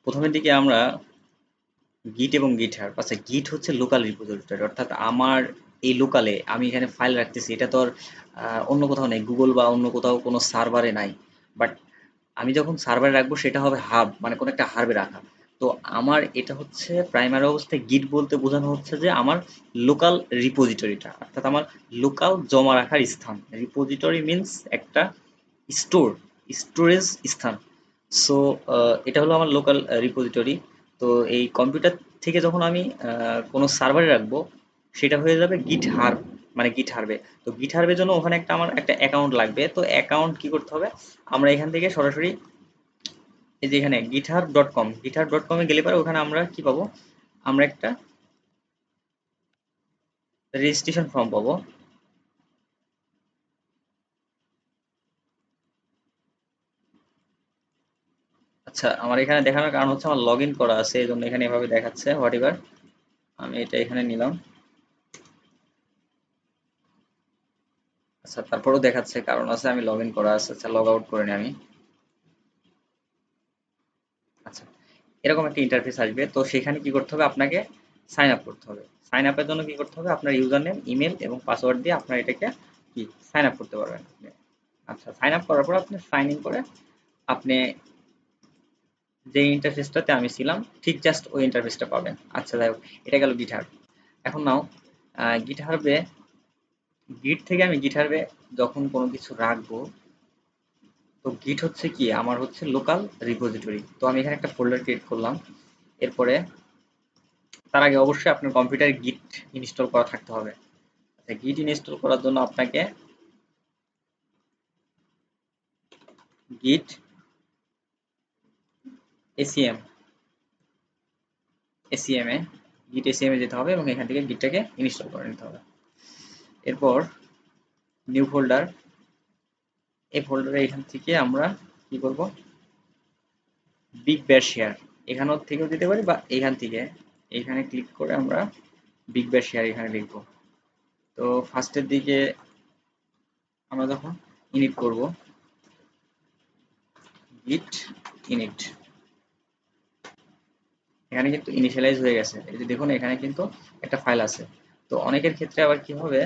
প্রথমের দিকে আমরা গিট এবং গিটহাব, আচ্ছা গিট হচ্ছে লোকাল রিপোজিটরি, অর্থাৎ আমার এই লোকালে আমি এখানে ফাইল রাখতেছি, এটা তো আর অন্য কোথাও নেই, গুগল বা অন্য কোথাও কোনো সার্ভারে নাই। বাট আমি যখন সার্ভারে রাখবো সেটা হবে হাব, মানে কোনো একটা হার্বে রাখা। তো আমার এটা হচ্ছে প্রাইমারি অবস্থায় গিট বলতে বোঝানো হচ্ছে যে আমার লোকাল রিপোজিটরিটা, অর্থাৎ আমার লোকাল জমা রাখার স্থান। রিপোজিটরি মিন্স একটা স্টোর, স্টোরেজ স্থান। সো এটা হলো আমার লোকাল রিপোজিটরি। তো এই কম্পিউটার থেকে যখন আমি কোনো সার্ভারে রাখবো, সেটা হয়ে যাবে গিট হার্ব, মানে গিট হার্বে। তো গিট হার্বের জন্য ওখানে একটা আমার একটা অ্যাকাউন্ট লাগবে। তো অ্যাকাউন্ট কি করতে হবে, আমরা এখান থেকে সরাসরি এই যে এখানে github.com এ গেলে পরে ওখানে আমরা কি পাবো, আমরা একটা রেজিস্ট্রেশন ফর্ম পাবো। আচ্ছা, আমার এখানে দেখানোর কারণ হচ্ছে আমার লগ ইন করা আছে, এই জন্য এখানে এভাবে দেখাচ্ছে হোয়াট এভার। আমি এটা এখানে নিলাম। আচ্ছা, তারপরেও দেখাচ্ছে কারণ আছে, আমি লগ ইন করা আছে। আচ্ছা, লগ আউট করে নিই আমি। আচ্ছা, এরকম একটা ইন্টারফেস আসবে। তো সেখানে কি করতে হবে, আপনাকে সাইন আপ করতে হবে। সাইন আপের জন্য কি করতে হবে, আপনার ইউজার নেম, ইমেল এবং পাসওয়ার্ড দিয়ে আপনার এটাকে কি সাইন আপ করতে পারবেন আপনি। আচ্ছা, সাইন আপ করার পর আপনি সাইন ইন করে আপনি যে ইন্টারফেসটাতে আমি ছিলাম ঠিক জাস্ট ওই ইন্টারফেসটা পাবেন। আচ্ছা, যাই হোক, এটা গেল গিটহাব। এখন নাও গিটহাবে, গিট থেকে আমি গিটহাবে যখন কোনো কিছু রাখবো, তো গিট হচ্ছে কি আমার হচ্ছে লোকাল রিপোজিটরি। তো আমি এখানে একটা ফোল্ডার ক্রিয়েট করলাম। এরপরে তার আগে অবশ্যই আপনার কম্পিউটারে গিট ইনস্টল করা থাকতে হবে। আচ্ছা, গিট ইনস্টল করার জন্য আপনাকে গিট এসিএম, এসিএম এ গিট এসিএম এ যেতে হবে এবং এখান থেকে গিটটাকে ইনস্টল করে নিতে হবে। এরপর নিউ ফোল্ডার, এই ফোল্ডারে এখান থেকে আমরা কি করব, বিগ ব্যাশ শেয়ার, এখানেও থেকেও দিতে পারি বা এখান থেকে, এখানে ক্লিক করে আমরা বিগ ব্যাশ শেয়ার এখানে লিখবো। তো ফার্স্টের দিকে আমরা যখন ইনিট করব, গিট ইনিট, এখানে কিন্তু ইনিশিয়ালাইজ হয়ে গেছে। এই যে দেখুন এখানে কিন্তু একটা ফাইল আছে। তো অনেকের ক্ষেত্রে আবার কি হবে,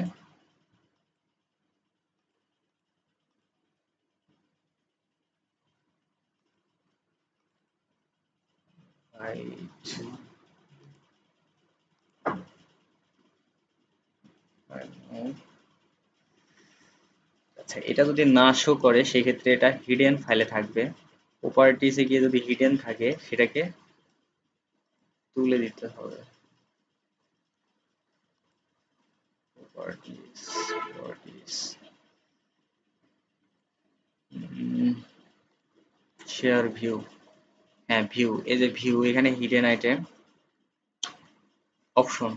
রাইট, আচ্ছা এটা যদি না শো করে সেক্ষেত্রে এটা হিডেন ফাইলে থাকবে। প্রপার্টিসে গিয়ে যদি হিডেন থাকে সেটাকে তুলে দিতে হবে। প্রপার্টিস, প্রপার্টিস, শেয়ার ভিউ, হ্যাঁ ভিউ, এই যে ভিউ, এখানে hidden item option,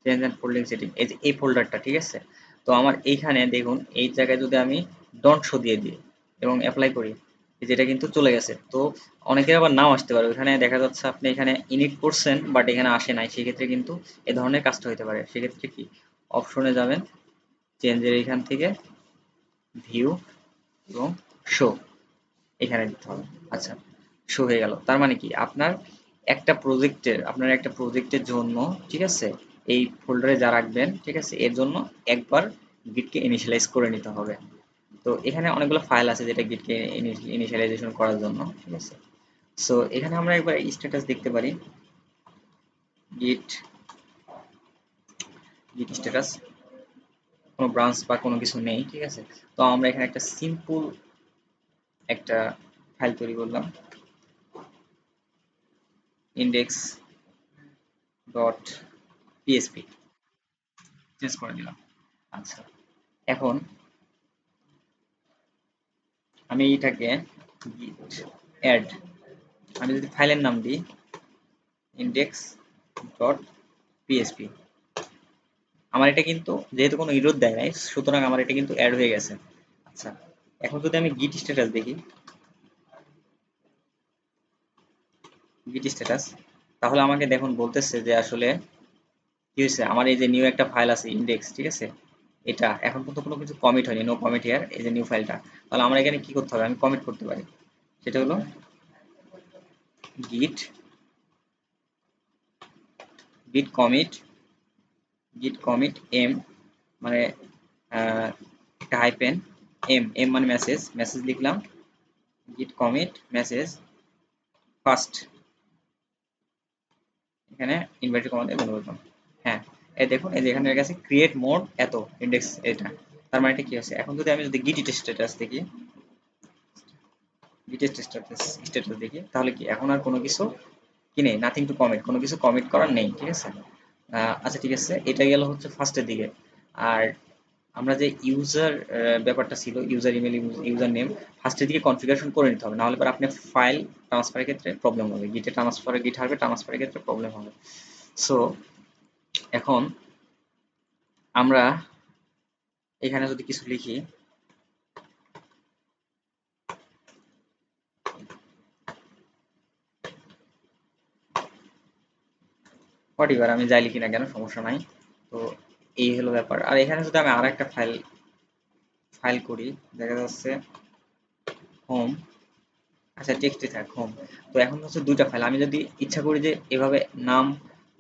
change and folding setting, এই যে এই ফোল্ডারটা, ঠিক আছে। তো আমার এইখানে দেখুন এই জায়গায় যদি আমি ডন্ট শো দিয়ে দিই এবং অ্যাপ্লাই করি, এই যেটা কিন্তু চলে গেছে। তো অনেকের আবার নাও আসতে পারে, ওখানে দেখা যাচ্ছে আপনি এখানে ইনিট করছেন বাট এখানে আসে নাই, সেক্ষেত্রে কিন্তু এ ধরনের কাজটা হতে পারে। সেক্ষেত্রে কি অপশনে যাবেন, চেঞ্জের এখান থেকে ভিউ এবং শো এখানে দিতে হবে। আচ্ছা, শো হয়ে গেল। তার মানে কি আপনার একটা প্রজেক্টের জন্য, ঠিক আছে, এই ফোল্ডারে যা রাখবেন, ঠিক আছে, এর জন্য একবার গিটকে ইনিশিয়ালাইজ করে নিতে হবে। তো এখানে অনেকগুলো ফাইল আছে যেটা গিটকে ইনিশিয়ালাইজেশন করার জন্য, ঠিক আছে। সো এখানে আমরা একবার স্ট্যাটাস দেখতে পারি, গিট, গিট স্ট্যাটাস, কোনো ব্রাঞ্চ বা কোনো কিছু নেই, ঠিক আছে। তো আমরা এখানে একটা সিম্পল একটা ফাইল তৈরি করলাম, ইন্ডেক্স ডট পিএসপি, চেঞ্জ করে দিলাম। আচ্ছা, এখন আমি এটাকে git add, আমি যদি ফাইলের নাম দিই ইন্ডেক্স ডট পিএসপি, আমার এটা কিন্তু যেহেতু কোনো ইরোর দেয় নাই, সুতরাং আমার এটা কিন্তু অ্যাড হয়ে গেছে। আচ্ছা, এখন যদি আমি গিট স্ট্যাটাস দেখি, গিট স্ট্যাটাস, তাহলে আমাকে দেখুন বলতেছে যে আসলে কি হয়েছে, আমার এই যে নিউ একটা ফাইল আছে ইন্ডেক্স, ঠিক আছে, এটা এখন পর্যন্ত কোনো কিছু কমিট হয়নি, নো কমিট হিয়ার, এই যে নিউ ফাইলটা। তাহলে আমরা এখানে কি করতে হবে, আমি কমিট করতে পারি। সেটা হলো গিট গিট কমিট এম মানে একটা হাইপেন এম মানে মেসেজ লিখলাম, গিট কমিট মেসেজ ফার্স্ট, এখানে ইনভার্টেড কমা দিয়ে বন্ধ করলাম। হ্যাঁ, এই দেখুন এই যে এখানে গেছে ক্রিয়েট মোড এত ইন্ডেক্স এটা, তার মানে এটা কি আছে, এখন যদি আমি যদি গিট স্ট্যাটাস দেখি, গিট স্ট্যাটাস দেখি তাহলে কি এখন আর কোনো কিছু কি নেই, নাথিং টু কমিট, কোনো কিছু কমিট করার নেই, ঠিক আছে। আচ্ছা ঠিক আছে, এটা গেল হচ্ছে ফার্স্টের দিকে। আর আমরা যে ইউজার ব্যাপারটা ছিল, ইউজার ইমেল ইউজার নেম ফার্স্টের দিকে কনফিগারেশন করে নিতে হবে, নাহলে পরে আপনি ফাইল ট্রান্সফারের ক্ষেত্রে প্রবলেম হবে, গিট হার্বে ট্রান্সফারের ক্ষেত্রে প্রবলেম হবে। সো এখন আমরা এখানে যদি কিছু লিখি, হোয়াটএভার আমি যাই লিখি না কেন সমস্যা নাই। তো এই হলো ব্যাপার। আর এখানে যদি আমি আর একটা ফাইল করি, দেখা যাচ্ছে হোম, আচ্ছা টেক্সটে থাক হোম। তো এখন হচ্ছে দুইটা ফাইল, আমি যদি ইচ্ছা করি যে এভাবে নাম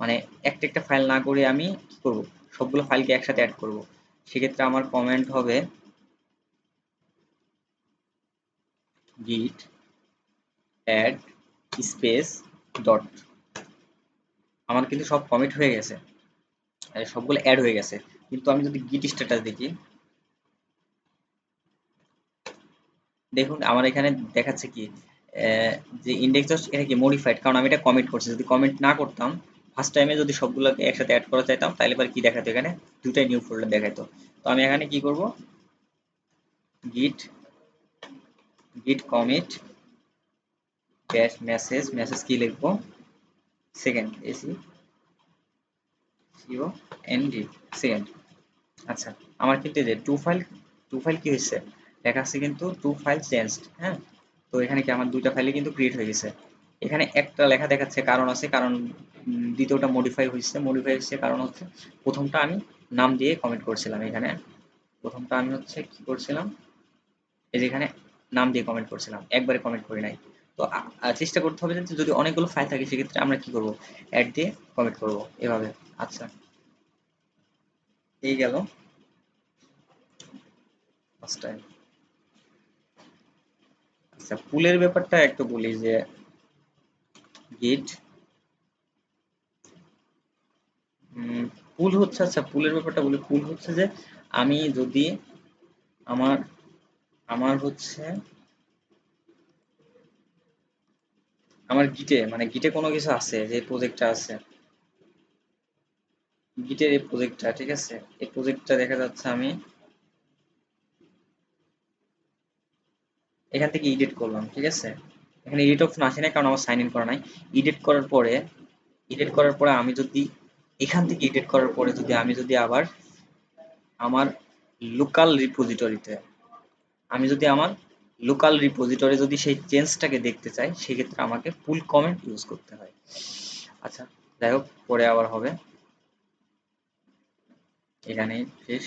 মানে একটা একটা ফাইল না করে আমি কি করব, সবগুলো ফাইলকে একসাথে অ্যাড করব, সেক্ষেত্রে আমার কমেন্ট হবে গিট অ্যাড স্পেস ডট, আমার কিন্তু সব কমিট হয়ে গেছে, সবগুলো অ্যাড হয়ে গেছে। কিন্তু আমি যদি গিট স্ট্যাটাস দেখি, দেখুন আমার এখানে দেখাচ্ছে কি যে ইন্ডেক্স এটা কি মডিফাইড, কারণ আমি এটা কমিট করছি, যদি কমিট না করতাম ফার্স্ট টাইমে যদি সবগুলোকে একসাথে অ্যাড করা চাইতাম তাহলে পরে কি দেখাতো, এখানে দুটাই নিউ ফোল্ডার দেখাতো। তো আমি এখানে কি করব, গিট কমিট ড্যাশ মেসেজ কি লিখবো, second S E C O N D second. আচ্ছা, আমার কিন্তু এই যে টু ফাইল কি হয়েছে লেখা আছে, কিন্তু টু ফাইল চেঞ্জড, হ্যাঁ। তো এখানে কি আমার দুইটা ফাইলে কিন্তু ক্রিয়েট হয়ে গেছে, এখানে একটা লেখা দেখাচ্ছে কারণ আছে, কারণ দ্বিতীয়টা মডিফাই হচ্ছে কারণ হচ্ছে প্রথমটা আমি নাম দিয়ে কমেন্ট করছিলাম, এখানে প্রথমটা আমি হচ্ছে কি করছিলাম, এই যে এখানে নাম দিয়ে কমেন্ট করছিলাম, একবারে কমেন্ট করি নাই। তো চেষ্টা করতে হবে যে যদি অনেকগুলো ফাইল থাকে সেক্ষেত্রে আমরা কি করব, অ্যাড দিয়ে কমেন্ট করব এভাবে। আচ্ছা, এই গেল ফার্স্ট টাইম। আচ্ছা, পুলের ব্যাপারটা একটু বলি যে গিট পুল হচ্ছে, আচ্ছা পুলের ব্যাপারটা বলি, পুল হচ্ছে যে আমি যদি আমার আমার হচ্ছে আমার গিটে মানে গিটে কোনো কিছু আছে, যে প্রজেক্টটা আছে, গিটের এই প্রজেক্টটা, ঠিক আছে, এই প্রজেক্টটা দেখা যাচ্ছে আমি এখান থেকে এডিট করলাম, ঠিক আছে। এখানে এডিট অপশন আসে না কারণ আমার সাইন ইন করা নাই। এডিট করার পরে আমি যদি এখান থেকে এডিট করার পরে যদি আমি যদি আবার আমার লোকাল রিপোজিটরিতে আমি যদি আমার লোকাল রিপোজিটরি যদি সেই চেঞ্জটাকে দেখতে চাই, সেক্ষেত্রে আমাকে পুল কমেন্ট ইউজ করতে হয়। আচ্ছা, যাই হোক পরে আবার হবে, এখানেই শেষ।